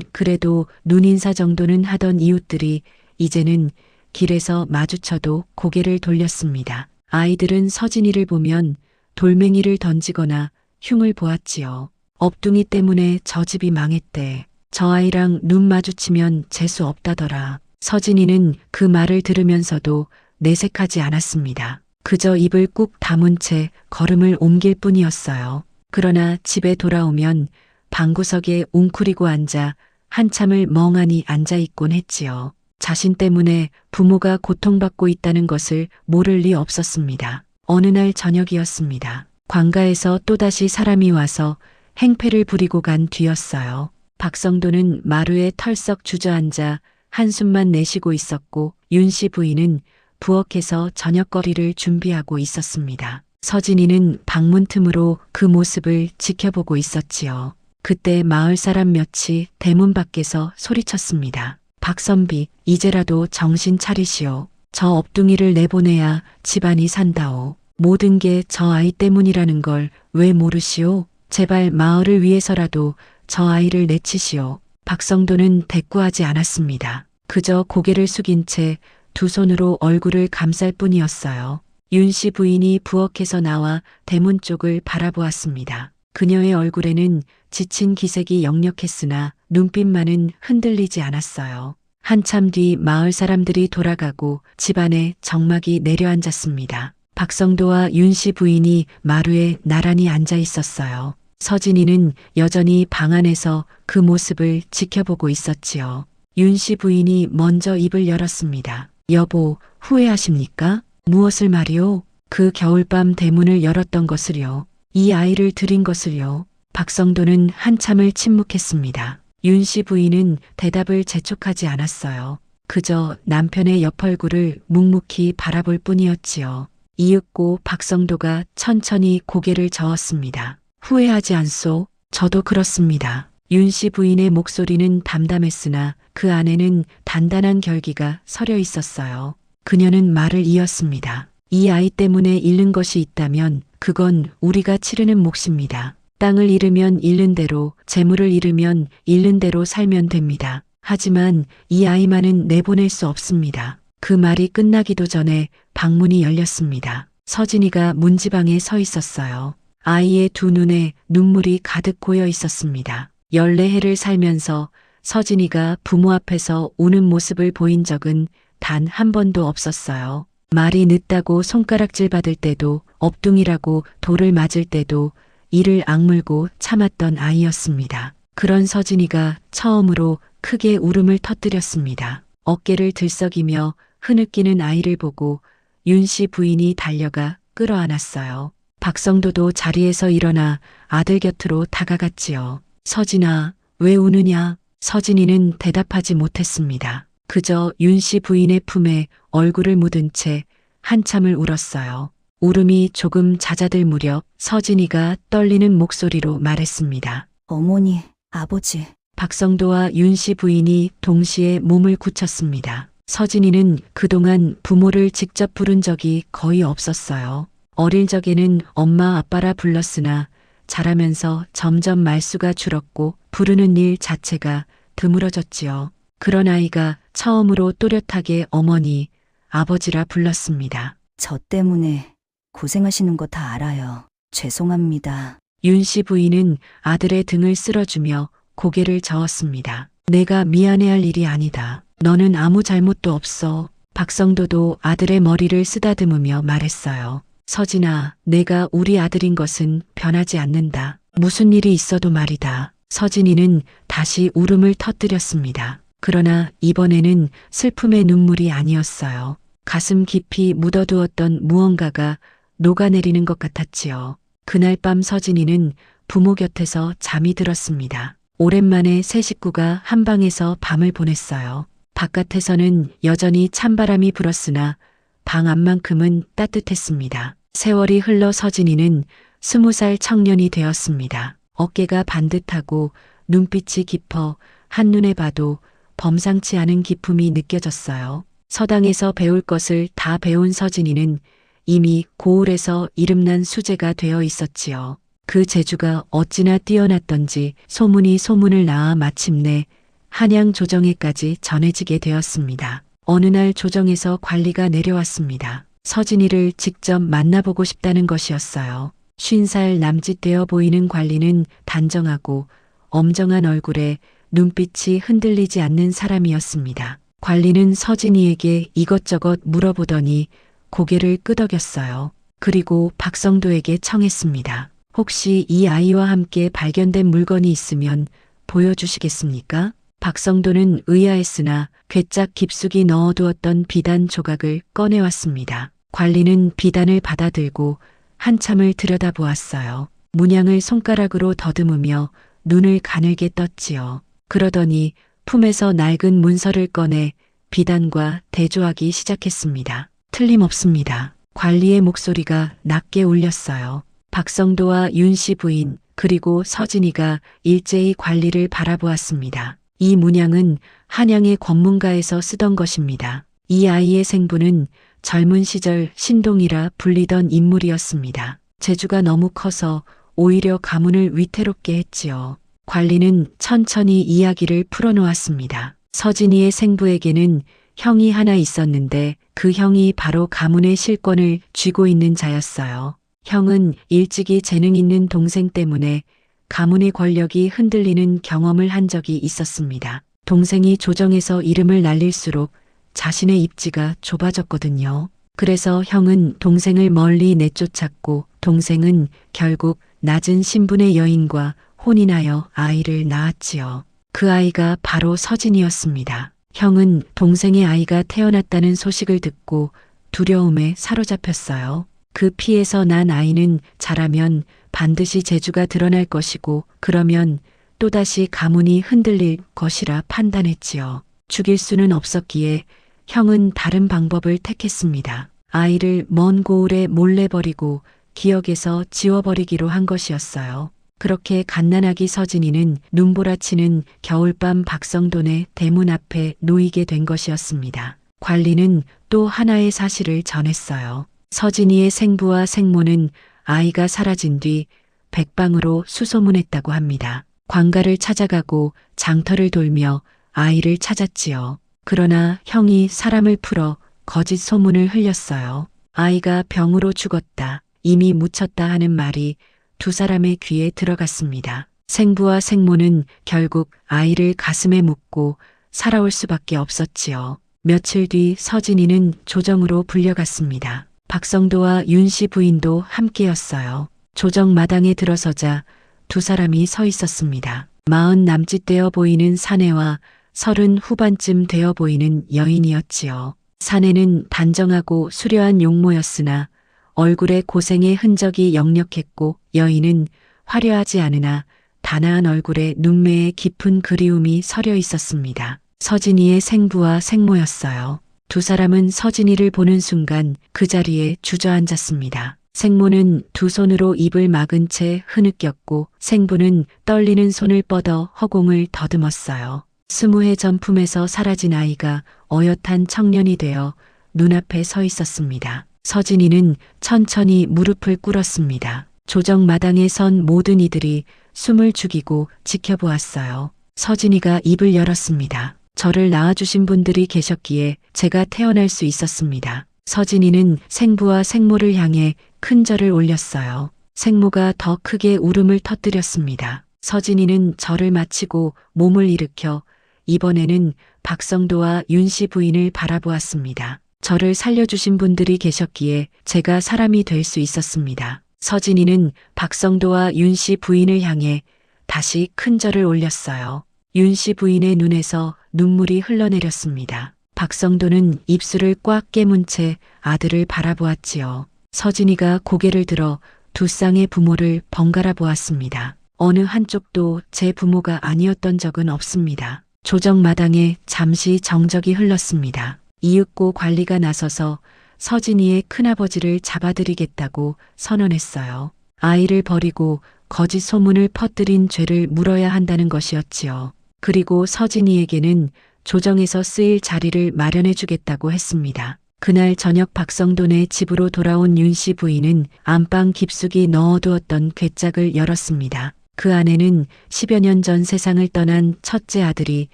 그래도 눈인사 정도는 하던 이웃들이 이제는 길에서 마주쳐도 고개를 돌렸습니다. 아이들은 서진이를 보면 돌멩이를 던지거나 흉을 보았지요. 업둥이 때문에 저 집이 망했대. 저 아이랑 눈 마주치면 재수 없다더라. 서진이는 그 말을 들으면서도 내색하지 않았습니다. 그저 입을 꾹 다문 채 걸음을 옮길 뿐이었어요. 그러나 집에 돌아오면 방구석에 웅크리고 앉아 한참을 멍하니 앉아 있곤 했지요. 자신 때문에 부모가 고통받고 있다는 것을 모를 리 없었습니다. 어느 날 저녁이었습니다. 관가에서 또다시 사람이 와서 행패를 부리고 간 뒤였어요. 박성도는 마루에 털썩 주저앉아 한숨만 내쉬고 있었고 윤씨 부인은 부엌에서 저녁거리를 준비하고 있었습니다. 서진이는 방문 틈으로 그 모습을 지켜보고 있었지요. 그때 마을 사람 몇이 대문 밖에서 소리쳤습니다. 박선비, 이제라도 정신 차리시오. 저 업둥이를 내보내야 집안이 산다오. 모든 게 저 아이 때문이라는 걸 왜 모르시오? 제발 마을을 위해서라도 저 아이를 내치시오. 박성도는 대꾸하지 않았습니다. 그저 고개를 숙인 채 두 손으로 얼굴을 감쌀 뿐이었어요. 윤씨 부인이 부엌에서 나와 대문 쪽을 바라보았습니다. 그녀의 얼굴에는 지친 기색이 역력했으나 눈빛만은 흔들리지 않았어요. 한참 뒤 마을 사람들이 돌아가고 집안에 정막이 내려앉았습니다. 박성도와 윤씨 부인이 마루에 나란히 앉아 있었어요. 서진이는 여전히 방 안에서 그 모습을 지켜보고 있었지요. 윤씨 부인이 먼저 입을 열었습니다. 여보, 후회하십니까? 무엇을 말이오? 그 겨울밤 대문을 열었던 것을요. 이 아이를 들인 것을요. 박성도는 한참을 침묵했습니다. 윤씨 부인은 대답을 재촉하지 않았어요. 그저 남편의 옆얼굴을 묵묵히 바라볼 뿐이었지요. 이윽고 박성도가 천천히 고개를 저었습니다. 후회하지 않소? 저도 그렇습니다. 윤씨 부인의 목소리는 담담했으나 그 안에는 단단한 결기가 서려 있었어요. 그녀는 말을 이었습니다. 이 아이 때문에 잃는 것이 있다면 그건 우리가 치르는 몫입니다. 땅을 잃으면 잃는 대로, 재물을 잃으면 잃는 대로 살면 됩니다. 하지만 이 아이만은 내보낼 수 없습니다. 그 말이 끝나기도 전에 방문이 열렸습니다. 서진이가 문지방에 서 있었어요. 아이의 두 눈에 눈물이 가득 고여 있었습니다. 14해를 살면서 서진이가 부모 앞에서 우는 모습을 보인 적은 단 한 번도 없었어요. 말이 늦다고 손가락질 받을 때도, 업둥이라고 돌을 맞을 때도 이를 악물고 참았던 아이였습니다. 그런 서진이가 처음으로 크게 울음을 터뜨렸습니다. 어깨를 들썩이며 흐느끼는 아이를 보고 윤씨 부인이 달려가 끌어안았어요. 박성도도 자리에서 일어나 아들 곁으로 다가갔지요. 서진아, 왜 우느냐? 서진이는 대답하지 못했습니다. 그저 윤씨 부인의 품에 얼굴을 묻은 채 한참을 울었어요. 울음이 조금 잦아들 무렵 서진이가 떨리는 목소리로 말했습니다. 어머니, 아버지. 박성도와 윤씨 부인이 동시에 몸을 굳혔습니다. 서진이는 그동안 부모를 직접 부른 적이 거의 없었어요. 어릴 적에는 엄마 아빠라 불렀으나 자라면서 점점 말수가 줄었고 부르는 일 자체가 드물어졌지요. 그런 아이가 처음으로 또렷하게 어머니, 아버지라 불렀습니다. 저 때문에 고생하시는 거 다 알아요. 죄송합니다. 윤씨 부인은 아들의 등을 쓸어주며 고개를 저었습니다. 내가 미안해할 일이 아니다. 너는 아무 잘못도 없어. 박성도도 아들의 머리를 쓰다듬으며 말했어요. 서진아, 내가 우리 아들인 것은 변하지 않는다. 무슨 일이 있어도 말이다. 서진이는 다시 울음을 터뜨렸습니다. 그러나 이번에는 슬픔의 눈물이 아니었어요. 가슴 깊이 묻어두었던 무언가가 녹아내리는 것 같았지요. 그날 밤 서진이는 부모 곁에서 잠이 들었습니다. 오랜만에 세 식구가 한 방에서 밤을 보냈어요. 바깥에서는 여전히 찬바람이 불었으나 방 안만큼은 따뜻했습니다. 세월이 흘러 서진이는 20살 청년이 되었습니다. 어깨가 반듯하고 눈빛이 깊어 한눈에 봐도 범상치 않은 기품이 느껴졌어요. 서당에서 배울 것을 다 배운 서진이는 이미 고을에서 이름난 수재가 되어 있었지요. 그 재주가 어찌나 뛰어났던지 소문이 소문을 낳아 마침내 한양 조정에까지 전해지게 되었습니다. 어느 날 조정에서 관리가 내려왔습니다. 서진이를 직접 만나보고 싶다는 것이었어요. 50살 남짓 되어 보이는 관리는 단정하고 엄정한 얼굴에 눈빛이 흔들리지 않는 사람이었습니다. 관리는 서진이에게 이것저것 물어보더니 고개를 끄덕였어요. 그리고 박성도에게 청했습니다. 혹시 이 아이와 함께 발견된 물건이 있으면 보여주시겠습니까? 박성도는 의아했으나 괴짝 깊숙이 넣어두었던 비단 조각을 꺼내왔습니다. 관리는 비단을 받아들고 한참을 들여다보았어요. 문양을 손가락으로 더듬으며 눈을 가늘게 떴지요. 그러더니 품에서 낡은 문서를 꺼내 비단과 대조하기 시작했습니다. 틀림없습니다. 관리의 목소리가 낮게 울렸어요. 박성도와 윤씨 부인 그리고 서진이가 일제히 관리를 바라보았습니다. 이 문양은 한양의 권문가에서 쓰던 것입니다. 이 아이의 생부는 젊은 시절 신동이라 불리던 인물이었습니다. 재주가 너무 커서 오히려 가문을 위태롭게 했지요. 관리는 천천히 이야기를 풀어놓았습니다. 서진이의 생부에게는 형이 하나 있었는데 그 형이 바로 가문의 실권을 쥐고 있는 자였어요. 형은 일찍이 재능 있는 동생 때문에 가문의 권력이 흔들리는 경험을 한 적이 있었습니다. 동생이 조정에서 이름을 날릴수록 자신의 입지가 좁아졌거든요. 그래서 형은 동생을 멀리 내쫓았고 동생은 결국 낮은 신분의 여인과 혼인하여 아이를 낳았지요. 그 아이가 바로 서진이었습니다. 형은 동생의 아이가 태어났다는 소식을 듣고 두려움에 사로잡혔어요. 그 피에서 난 아이는 자라면 반드시 재주가 드러날 것이고 그러면 또다시 가문이 흔들릴 것이라 판단했지요. 죽일 수는 없었기에 형은 다른 방법을 택했습니다. 아이를 먼 고을에 몰래 버리고 기억에서 지워버리기로 한 것이었어요. 그렇게 갓난아기 서진이는 눈보라치는 겨울밤 박성돈의 대문 앞에 놓이게 된 것이었습니다. 관리는 또 하나의 사실을 전했어요. 서진이의 생부와 생모는 아이가 사라진 뒤 백방으로 수소문했다고 합니다. 관가를 찾아가고 장터를 돌며 아이를 찾았지요. 그러나 형이 사람을 풀어 거짓 소문을 흘렸어요. 아이가 병으로 죽었다. 이미 묻혔다 하는 말이 두 사람의 귀에 들어갔습니다. 생부와 생모는 결국 아이를 가슴에 묻고 살아올 수밖에 없었지요. 며칠 뒤 서진이는 조정으로 불려갔습니다. 박성도와 윤씨 부인도 함께였어요. 조정 마당에 들어서자 두 사람이 서 있었습니다. 40 남짓 되어 보이는 사내와 30 후반쯤 되어 보이는 여인이었지요. 사내는 단정하고 수려한 용모였으나 얼굴에 고생의 흔적이 역력했고 여인은 화려하지 않으나 단아한 얼굴에 눈매에 깊은 그리움이 서려 있었습니다. 서진이의 생부와 생모였어요. 두 사람은 서진이를 보는 순간 그 자리에 주저앉았습니다. 생모는 두 손으로 입을 막은 채 흐느꼈고 생부는 떨리는 손을 뻗어 허공을 더듬었어요. 20해 전 품에서 사라진 아이가 어엿한 청년이 되어 눈앞에 서 있었습니다. 서진이는 천천히 무릎을 꿇었습니다. 조정 마당에 선 모든 이들이 숨을 죽이고 지켜보았어요. 서진이가 입을 열었습니다. 저를 낳아주신 분들이 계셨기에 제가 태어날 수 있었습니다. 서진이는 생부와 생모를 향해 큰 절을 올렸어요. 생모가 더 크게 울음을 터뜨렸습니다. 서진이는 절을 마치고 몸을 일으켜 이번에는 박성도와 윤씨 부인을 바라보았습니다. 저를 살려주신 분들이 계셨기에 제가 사람이 될 수 있었습니다. 서진이는 박성도와 윤씨 부인을 향해 다시 큰 절을 올렸어요. 윤씨 부인의 눈에서 눈물이 흘러내렸습니다. 박성도는 입술을 꽉 깨문 채 아들을 바라보았지요. 서진이가 고개를 들어 두 쌍의 부모를 번갈아 보았습니다. 어느 한쪽도 제 부모가 아니었던 적은 없습니다. 조정 마당에 잠시 정적이 흘렀습니다. 이윽고 관리가 나서서 서진이의 큰아버지를 잡아들이겠다고 선언했어요. 아이를 버리고 거짓 소문을 퍼뜨린 죄를 물어야 한다는 것이었지요. 그리고 서진이에게는 조정에서 쓰일 자리를 마련해 주겠다고 했습니다. 그날 저녁 박성돈의 집으로 돌아온 윤 씨 부인은 안방 깊숙이 넣어두었던 괴짝을 열었습니다. 그 안에는 10여 년 전 세상을 떠난 첫째 아들이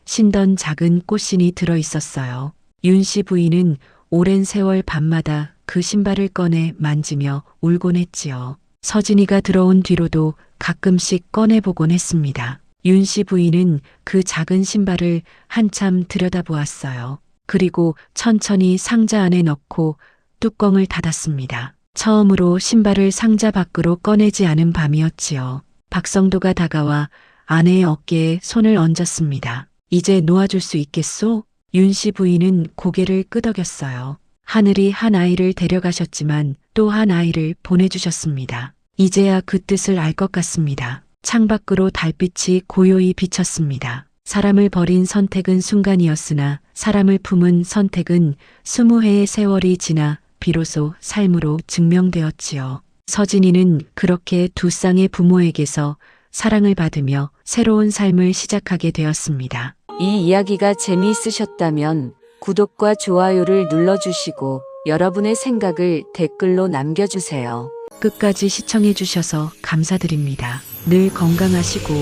신던 작은 꽃신이 들어 있었어요. 윤 씨 부인은 오랜 세월 밤마다 그 신발을 꺼내 만지며 울곤 했지요. 서진이가 들어온 뒤로도 가끔씩 꺼내보곤 했습니다. 윤 씨 부인은 그 작은 신발을 한참 들여다보았어요. 그리고 천천히 상자 안에 넣고 뚜껑을 닫았습니다. 처음으로 신발을 상자 밖으로 꺼내지 않은 밤이었지요. 박성도가 다가와 아내의 어깨에 손을 얹었습니다. 이제 놓아줄 수 있겠소? 윤 씨 부인은 고개를 끄덕였어요. 하늘이 한 아이를 데려가셨지만 또 한 아이를 보내주셨습니다. 이제야 그 뜻을 알 것 같습니다. 창밖으로 달빛이 고요히 비쳤습니다. 사람을 버린 선택은 순간이었으나 사람을 품은 선택은 20해의 세월이 지나 비로소 삶으로 증명되었지요. 서진이는 그렇게 두 쌍의 부모에게서 사랑을 받으며 새로운 삶을 시작하게 되었습니다. 이 이야기가 재미있으셨다면 구독과 좋아요를 눌러주시고 여러분의 생각을 댓글로 남겨주세요. 끝까지 시청해 주셔서 감사드립니다. 늘 건강하시고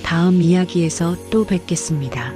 다음 이야기에서 또 뵙겠습니다.